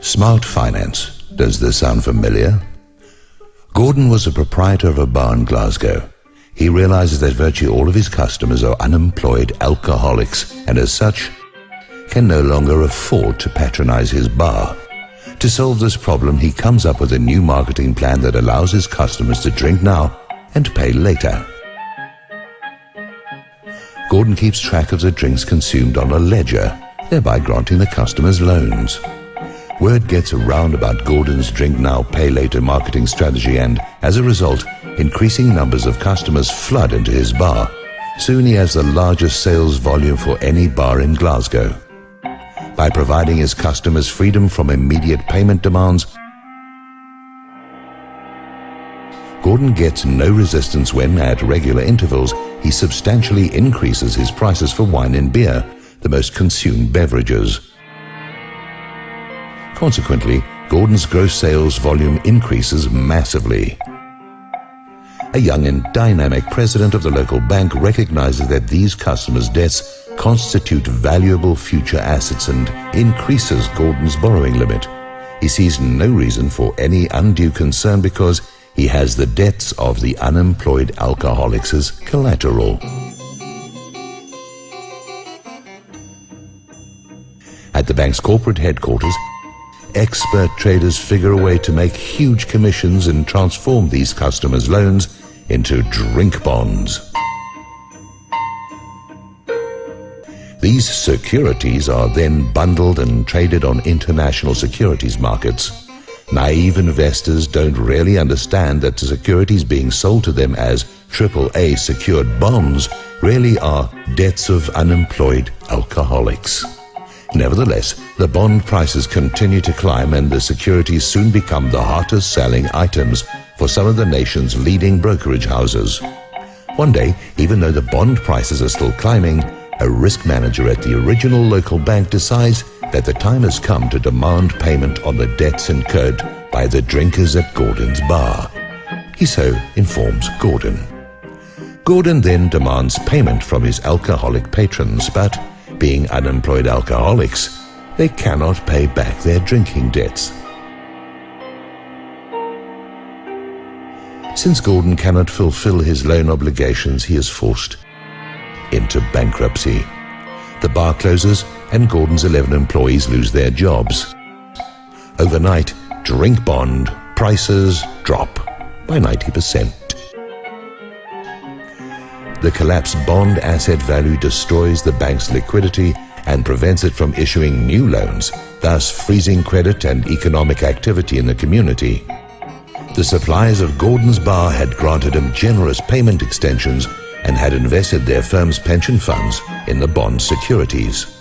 Smart finance. Does this sound familiar? Gordon was a proprietor of a bar in Glasgow. He realizes that virtually all of his customers are unemployed alcoholics and as such can no longer afford to patronize his bar. To solve this problem, he comes up with a new marketing plan that allows his customers to drink now and pay later. Gordon keeps track of the drinks consumed on a ledger, thereby granting the customers loans. Word gets around about Gordon's drink now, pay later marketing strategy, and as a result, increasing numbers of customers flood into his bar. Soon he has the largest sales volume for any bar in Glasgow. By providing his customers freedom from immediate payment demands, Gordon gets no resistance when, at regular intervals, he substantially increases his prices for wine and beer, the most consumed beverages. Consequently, Gordon's gross sales volume increases massively. A young and dynamic president of the local bank recognizes that these customers' debts constitute valuable future assets and increases Gordon's borrowing limit. He sees no reason for any undue concern because he has the debts of the unemployed alcoholics as collateral. At the bank's corporate headquarters, expert traders figure a way to make huge commissions and transform these customers' loans into drink bonds. These securities are then bundled and traded on international securities markets. Naive investors don't really understand that the securities being sold to them as AAA secured bonds really are debts of unemployed alcoholics. Nevertheless, the bond prices continue to climb and the securities soon become the hottest selling items for some of the nation's leading brokerage houses. One day, even though the bond prices are still climbing, a risk manager at the original local bank decides that the time has come to demand payment on the debts incurred by the drinkers at Gordon's bar. He so informs Gordon. Gordon then demands payment from his alcoholic patrons, but being unemployed alcoholics, they cannot pay back their drinking debts. Since Gordon cannot fulfill his loan obligations, he is forced into bankruptcy. The bar closes and Gordon's 11 employees lose their jobs. Overnight, drink bond prices drop by 90%. The collapsed bond asset value destroys the bank's liquidity and prevents it from issuing new loans, thus freezing credit and economic activity in the community. The suppliers of Gordon's bar had granted him generous payment extensions and had invested their firm's pension funds in the bond securities.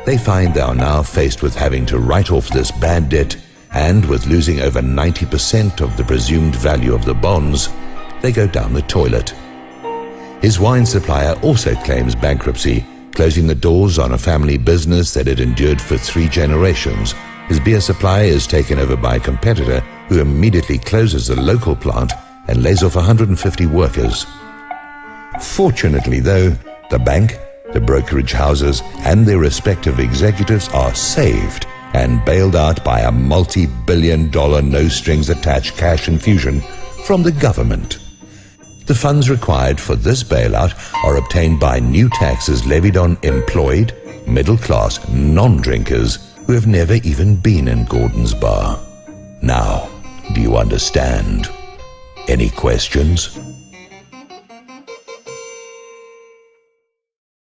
They find they are now faced with having to write off this bad debt, and with losing over 90% of the presumed value of the bonds, they go down the toilet. His wine supplier also claims bankruptcy, closing the doors on a family business that had endured for 3 generations. His beer supplier is taken over by a competitor who immediately closes the local plant and lays off 150 workers. Fortunately, though, the bank, the brokerage houses, and their respective executives are saved and bailed out by a multi-billion-dollar no-strings-attached cash infusion from the government. The funds required for this bailout are obtained by new taxes levied on employed, middle-class, non-drinkers who have never even been in Gordon's bar. Now, do you understand? Any questions?